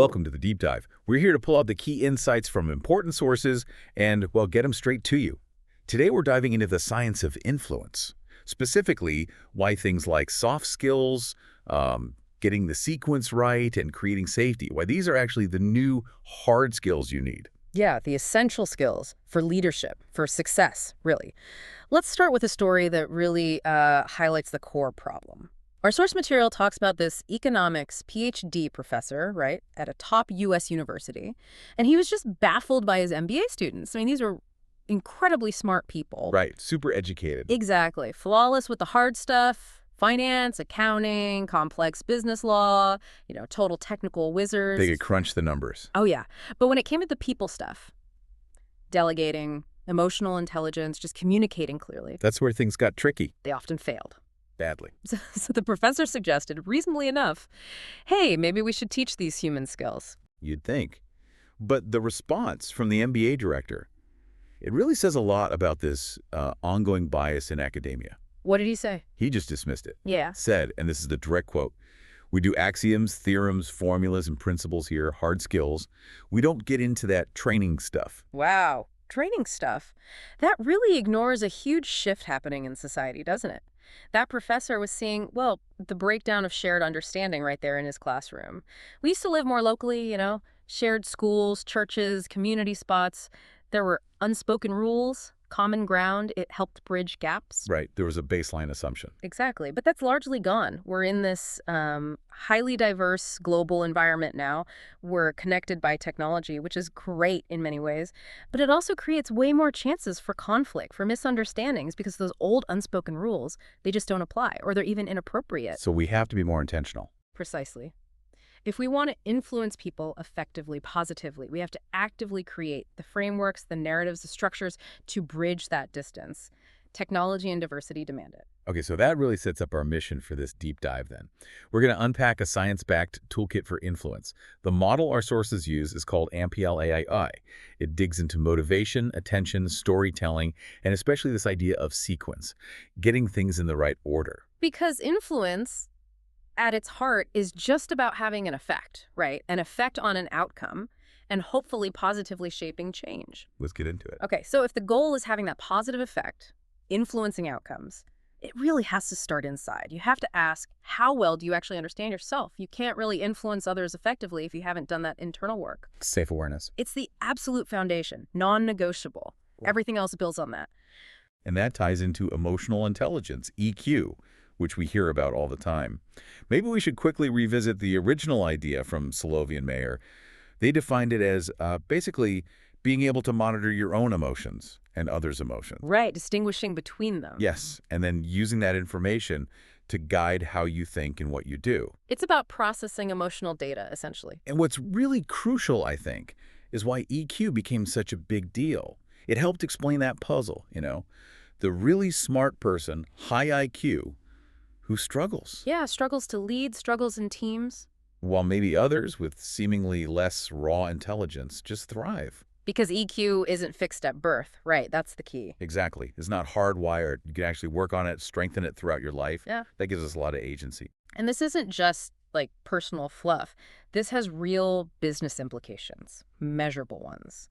Welcome to the Deep Dive. We're here to pull out the key insights from important sources and, well, get them straight to you. Today we're diving into the science of influence, specifically why things like soft skills, getting the sequence right, and creating safety, why these are actually the new hard skills you need. Yeah, the essential skills for leadership, for success, really. Let's start with a story that really highlights the core problem. Our source material talks about this economics PhD professor, right, at a top U.S. university, and he was just baffled by his MBA students. I mean, these are incredibly smart people. Right, super educated. Exactly. Flawless with the hard stuff, finance, accounting, complex business law, total technical wizards. They could crunch the numbers. Oh, yeah. But when it came to the people stuff, delegating, emotional intelligence, just communicating clearly, That's where things got tricky. they often failed. Badly. So the professor suggested, reasonably enough, hey, maybe we should teach these human skills. You'd think. But the response from the MBA director, it really says a lot about this ongoing bias in academia. What did he say? He just dismissed it. Yeah. Said, and this is the direct quote, "We do axioms, theorems, formulas, and principles here, hard skills. We don't get into that training stuff." Wow. Training stuff. That really ignores a huge shift happening in society, doesn't it? That professor was seeing, well, the breakdown of shared understanding right there in his classroom. We used to live more locally, shared schools, churches, community spots. There were unspoken rules, common ground. It helped bridge gaps. Right, there was a baseline assumption. Exactly. But that's largely gone. We're in this highly diverse global environment now. We're connected by technology, which is great in many ways. But it also creates way more chances for conflict, for misunderstandings, because those old unspoken rules, they just don't apply, or they're even inappropriate. So we have to be more intentional. Precisely. If we want to influence people effectively, positively, we have to actively create the frameworks, the narratives, the structures to bridge that distance. Technology and diversity demand it. Okay, so that really sets up our mission for this deep dive then. We're going to unpack a science-backed toolkit for influence. The model our sources use is called AMPLAI. It digs into motivation, attention, storytelling, and especially this idea of sequence, getting things in the right order. Because influence, at its heart, is just about having an effect, right? An effect on an outcome and hopefully positively shaping change. Let's get into it. Okay, so if the goal is having that positive effect, influencing outcomes, it really has to start inside. You have to ask, how well do you actually understand yourself? You can't really influence others effectively if you haven't done that internal work. Safe awareness. It's the absolute foundation, non-negotiable. Everything else builds on that. And that ties into emotional intelligence, EQ, which we hear about all the time. Maybe we should quickly revisit the original idea from Salovey and Mayer. They defined it as basically being able to monitor your own emotions and others' emotions. Right, distinguishing between them. Yes, and then using that information to guide how you think and what you do. It's about processing emotional data, essentially. And what's really crucial, I think, is why EQ became such a big deal. It helped explain that puzzle, The really smart person, high IQ, who struggles. Yeah, struggles to lead, struggles in teams. While maybe others with seemingly less raw intelligence just thrive. Because EQ isn't fixed at birth, right? That's the key. Exactly. It's not hardwired. You can actually work on it, strengthen it throughout your life. Yeah. That gives us a lot of agency. And this isn't just like personal fluff. This has real business implications, measurable ones.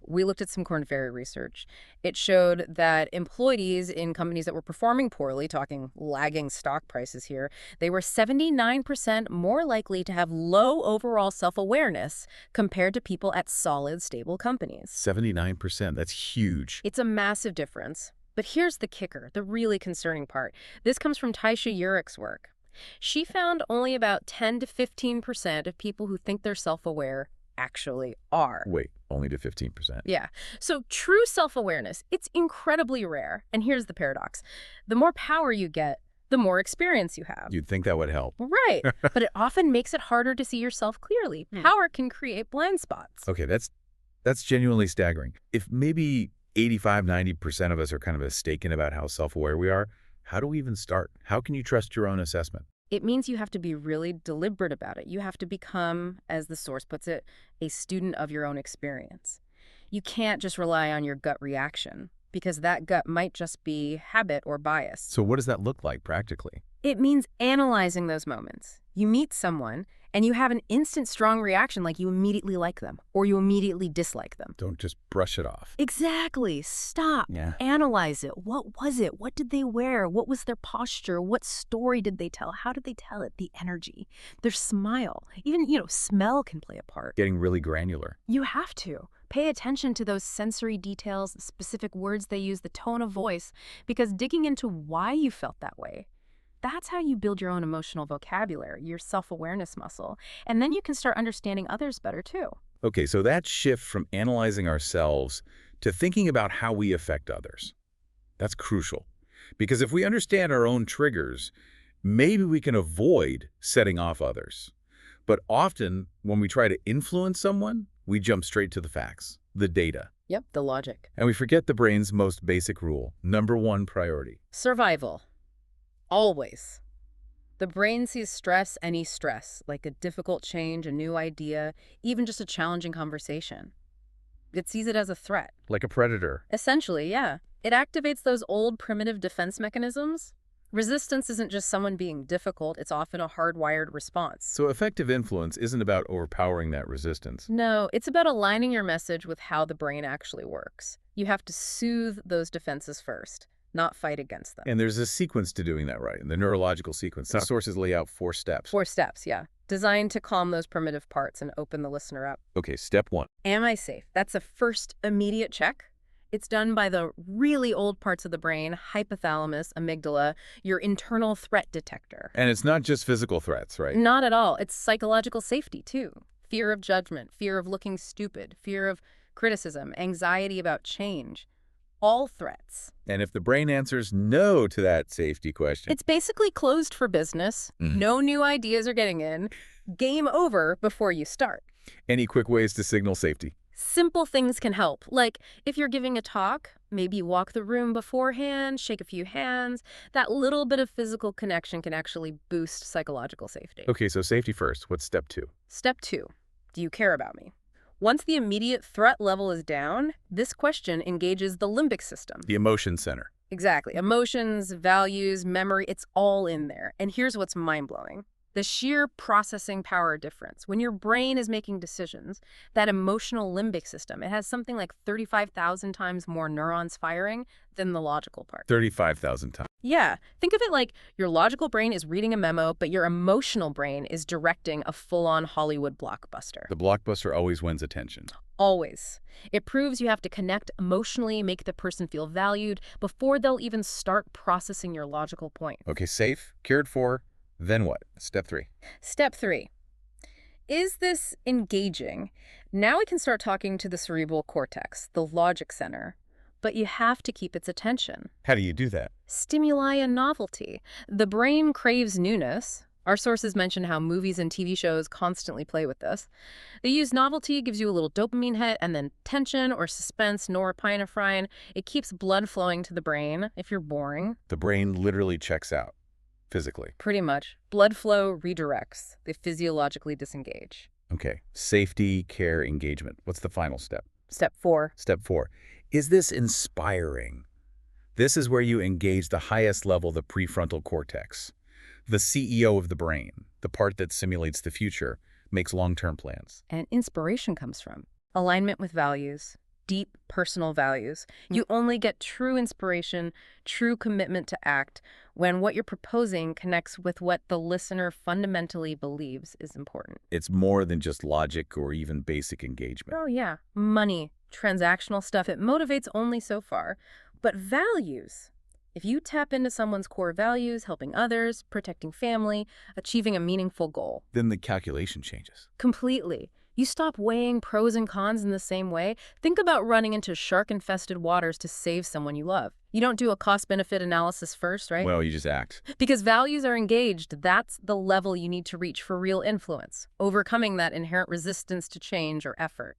We looked at some Korn Ferry research. It showed that employees in companies that were performing poorly, talking lagging stock prices here, they were 79% more likely to have low overall self-awareness compared to people at solid, stable companies. 79%. That's huge. It's a massive difference. But here's the kicker, the really concerning part. This comes from Taisha Urich's work. She found only about 10 to 15% of people who think they're self-aware actually are. Wait, only to 15%. Yeah. So true self-awareness, it's incredibly rare. And here's the paradox. The more power you get, the more experience you have. You'd think that would help. Right. But it often makes it harder to see yourself clearly. Power can create blind spots. Okay, that's genuinely staggering. If maybe 85, 90% of us are kind of mistaken about how self-aware we are, how do we even start? How can you trust your own assessment? It means you have to be really deliberate about it. You have to become, as the source puts it, a student of your own experience. You can't just rely on your gut reaction, because that gut might just be habit or bias. So what does that look like practically? It means analyzing those moments. You meet someone And you have an instant strong reaction, like you immediately like them or you immediately dislike them. Don't just brush it off. Exactly. Stop. Yeah. Analyze it. What was it? What did they wear? What was their posture? What story did they tell? How did they tell it? The energy, their smile, even, smell can play a part. Getting really granular. You have to. Pay attention to those sensory details, the specific words they use, the tone of voice, because digging into why you felt that way, that's how you build your own emotional vocabulary, your self-awareness muscle. And then you can start understanding others better too. Okay, so that shift from analyzing ourselves to thinking about how we affect others, that's crucial. Because if we understand our own triggers, maybe we can avoid setting off others. But often, when we try to influence someone, we jump straight to the facts, the data. Yep, the logic. And we forget the brain's most basic rule, #1 priority. Survival. Always. The brain sees stress, any stress, like a difficult change, a new idea, even just a challenging conversation. It sees it as a threat. Like a predator. Essentially, yeah. It activates those old primitive defense mechanisms. Resistance isn't just someone being difficult, it's often a hardwired response. So effective influence isn't about overpowering that resistance. No, it's about aligning your message with how the brain actually works. You have to soothe those defenses first, not fight against them. And there's a sequence to doing that, right? The neurological sequence. The sources lay out 4 steps. 4 steps, yeah. Designed to calm those primitive parts and open the listener up. Okay, step 1. Am I safe? That's a first immediate check. It's done by the really old parts of the brain, hypothalamus, amygdala, your internal threat detector. And it's not just physical threats, right? Not at all. It's psychological safety, too. Fear of judgment, fear of looking stupid, fear of criticism, anxiety about change. All threats. And if the brain answers no to that safety question, It's basically closed for business. No new ideas are getting in. Game over before you start. any quick ways to signal safety? Simple things can help. Like if you're giving a talk, maybe walk the room beforehand, shake a few hands. That little bit of physical connection can actually boost psychological safety. Okay, so safety first. What's step 2? Step 2, do you care about me? Once the immediate threat level is down, this question engages the limbic system. The emotion center. Exactly. Emotions, values, memory, it's all in there. And here's what's mind-blowing. The sheer processing power difference. When your brain is making decisions, that emotional limbic system, it has something like 35,000 times more neurons firing than the logical part. 35,000 times. Yeah. Think of it like your logical brain is reading a memo, but your emotional brain is directing a full-on Hollywood blockbuster. The blockbuster always wins attention. Always. It proves you have to connect emotionally, make the person feel valued before they'll even start processing your logical point. Okay, safe, cared for, then what? Step 3. Step 3. Is this engaging? Now we can start talking to the cerebral cortex, the logic center. But you have to keep its attention. How do you do that? Stimuli and novelty. The brain craves newness. Our sources mention how movies and TV shows constantly play with this. They use novelty, gives you a little dopamine hit, and then tension or suspense, norepinephrine. It keeps blood flowing to the brain if you're boring. The brain literally checks out, physically. Pretty much. Blood flow redirects. They physiologically disengage. Okay, safety, care, engagement. What's the final step? Step 4. Step 4. Is this inspiring? This is where you engage the highest level, the prefrontal cortex. The CEO of the brain, the part that simulates the future, makes long-term plans. And inspiration comes from alignment with values, deep personal values. You only get true inspiration, true commitment to act when what you're proposing connects with what the listener fundamentally believes is important. It's more than just logic or even basic engagement. Oh, yeah. Money, transactional stuff, it motivates only so far. But values, if you tap into someone's core values, helping others, protecting family, achieving a meaningful goal. Then the calculation changes. Completely. You stop weighing pros and cons in the same way. Think about running into shark-infested waters to save someone you love. You don't do a cost-benefit analysis first, right? Well, you just act. Because values are engaged, that's the level you need to reach for real influence, overcoming that inherent resistance to change or effort.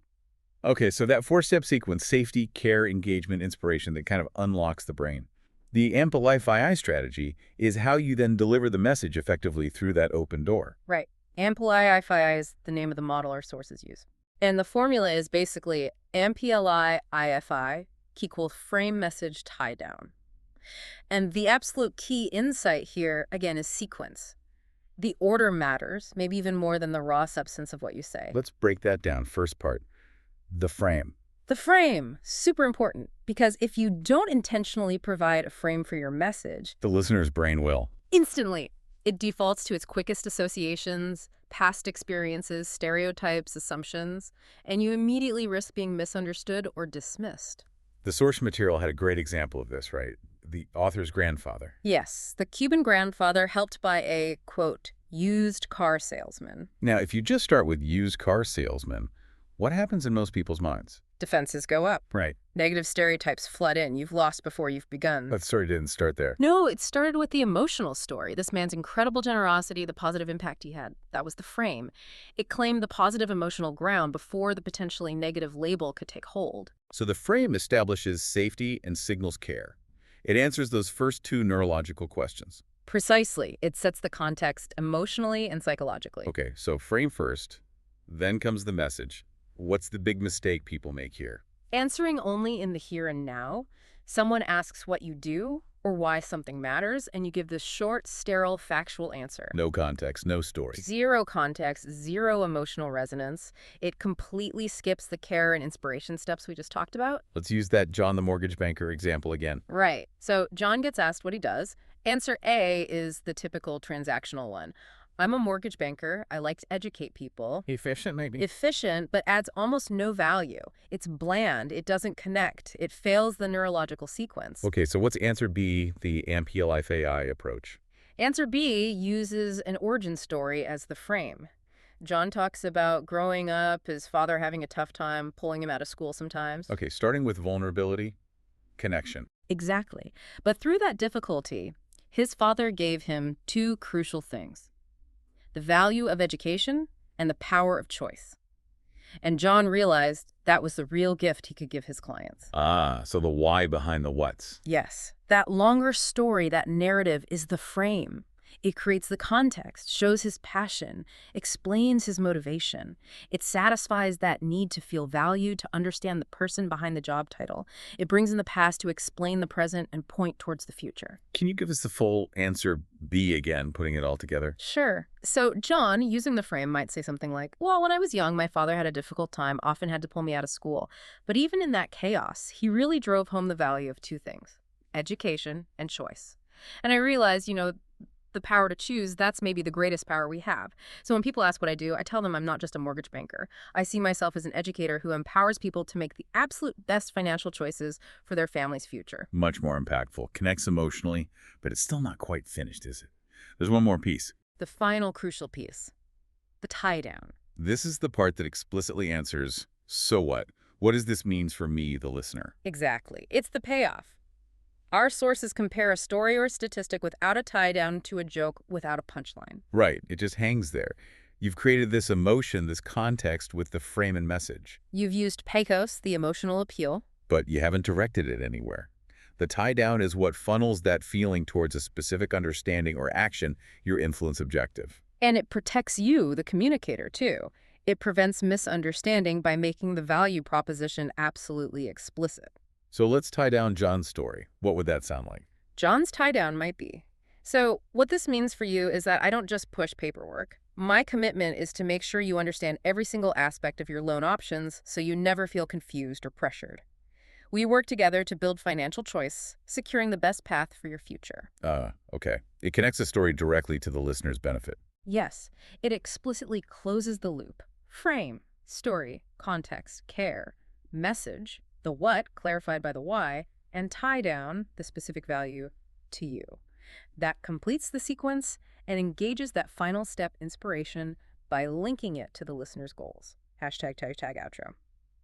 Okay, so that 4-step sequence, safety, care, engagement, inspiration, that kind of unlocks the brain. The Amplify strategy is how you then deliver the message effectively through that open door. Right. Amplify is the name of the model our sources use. And the formula is basically AMPLI-IFI equals frame message tie down. And the absolute key insight here, again, is sequence. The order matters, maybe even more than the raw substance of what you say. Let's break that down. First part, the frame. The frame, super important, because if you don't intentionally provide a frame for your message, The listener's brain will. instantly, it defaults to its quickest associations, past experiences, stereotypes, assumptions, and you immediately risk being misunderstood or dismissed. The source material had a great example of this, right? The author's grandfather. Yes, the Cuban grandfather helped by a, quote, used car salesman. Now, if you just start with used car salesman, what happens in most people's minds? Defenses go up. Right. Negative stereotypes flood in. You've lost before you've begun. That story didn't start there. No, it started with the emotional story. This man's incredible generosity, the positive impact he had. That was the frame. It claimed the positive emotional ground before the potentially negative label could take hold. So the frame establishes safety and signals care. It answers those first two neurological questions. Precisely. It sets the context emotionally and psychologically. Okay, so frame first, then comes the message. What's the big mistake people make here? Answering only in the here and now. Someone asks what you do or why something matters, and you give this short, sterile, factual answer. No context, no story. Zero context, zero emotional resonance. It completely skips the care and inspiration steps we just talked about. Let's use that John the mortgage banker example again. Right. So John gets asked what he does. Answer A is the typical transactional one. I'm a mortgage banker. I like to educate people. Efficient, maybe? Efficient, but adds almost no value. It's bland. It doesn't connect. It fails the neurological sequence. Okay, so what's answer B, the Amplify approach? Answer B uses an origin story as the frame. John talks about growing up, his father having a tough time pulling him out of school sometimes. Okay, starting with vulnerability, connection. Exactly. But through that difficulty, his father gave him two crucial things: the value of education and the power of choice. And John realized that was the real gift he could give his clients. Ah, so the why behind the what's. Yes, that longer story, that narrative is the frame. It creates the context, shows his passion, explains his motivation. It satisfies that need to feel valued, to understand the person behind the job title. It brings in the past to explain the present and point towards the future. Can you give us the full answer B again, putting it all together? Sure. So John, using the frame, might say something like, well, when I was young, my father had a difficult time, often had to pull me out of school. But even in that chaos, he really drove home the value of two things: education and choice. And I realized, the power to choose, that's maybe the greatest power we have. So when people ask what I do, I tell them I'm not just a mortgage banker. I see myself as an educator who empowers people to make the absolute best financial choices for their family's future. Much more impactful. Connects emotionally, but it's still not quite finished, is it? There's one more piece. The final crucial piece, the tie down. This is the part that explicitly answers, so what? What does this mean for me, the listener? Exactly. It's the payoff. Our sources compare a story or a statistic without a tie down to a joke without a punchline. Right. It just hangs there. You've created this emotion, this context with the frame and message. You've used pathos, the emotional appeal. But you haven't directed it anywhere. The tie-down is what funnels that feeling towards a specific understanding or action, your influence objective. And it protects you, the communicator, too. It prevents misunderstanding by making the value proposition absolutely explicit. So let's tie down John's story. What would that sound like? John's tie down might be. So what this means for you is that I don't just push paperwork. My commitment is to make sure you understand every single aspect of your loan options so you never feel confused or pressured. We work together to build financial choice, securing the best path for your future. Okay. It connects the story directly to the listener's benefit. Yes, it explicitly closes the loop. Frame, story, context, care, message, the what clarified by the why, and tie down the specific value to you. That completes the sequence and engages that final step inspiration by linking it to the listener's goals. Hashtag tag tag outro.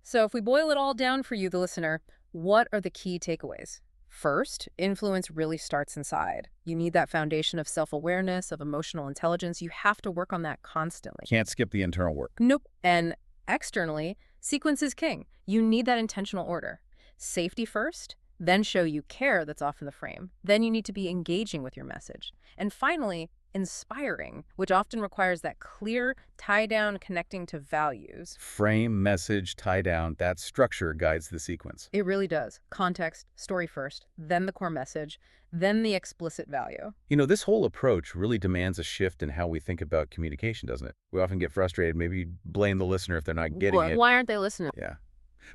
So if we boil it all down for you, the listener, what are the key takeaways? First, influence really starts inside. You need that foundation of self-awareness, of emotional intelligence. You have to work on that constantly. Can't skip the internal work. Nope. And externally, sequence is king. You need that intentional order. Safety first, then show you care that's off in the frame. Then you need to be engaging with your message. And finally, inspiring, which often requires that clear tie-down connecting to values. Frame, message, tie down, that structure guides the sequence. It really does. Context, story first, then the core message, then the explicit value. You know, this whole approach really demands a shift in how we think about communication, doesn't it? We often get frustrated, maybe blame the listener if they're not getting it. Why aren't they listening? Yeah.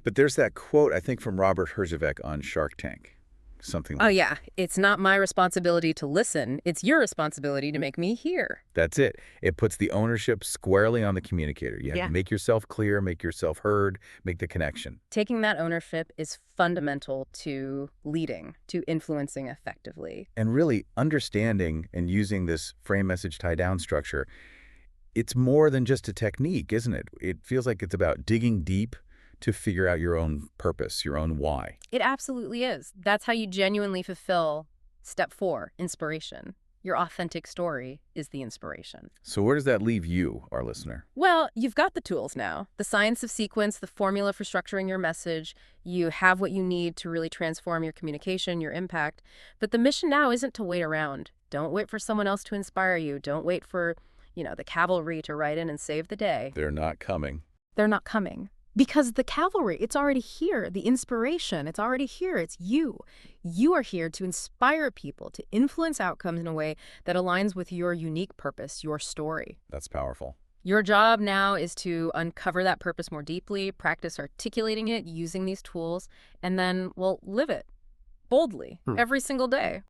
But there's that quote, I think, from Robert Herjavec on Shark Tank. Something like Oh, yeah. It's not my responsibility to listen. It's your responsibility to make me hear. That's it. It puts the ownership squarely on the communicator. You have to make yourself clear, make yourself heard, make the connection. Taking that ownership is fundamental to leading, to influencing effectively. And really understanding and using this frame, message, tie down structure, it's more than just a technique, isn't it? It feels like it's about digging deep to figure out your own purpose, your own why. It absolutely is. That's how you genuinely fulfill step 4, inspiration. Your authentic story is the inspiration. So where does that leave you, our listener? Well, you've got the tools now. The science of sequence, the formula for structuring your message. You have what you need to really transform your communication, your impact. But the mission now isn't to wait around. Don't wait for someone else to inspire you. Don't wait for, the cavalry to ride in and save the day. They're not coming. They're not coming. Because the cavalry, it's already here. The inspiration, it's already here. It's you. You are here to inspire people, to influence outcomes in a way that aligns with your unique purpose, your story. That's powerful. Your job now is to uncover that purpose more deeply, practice articulating it using these tools, and then, live it boldly every single day.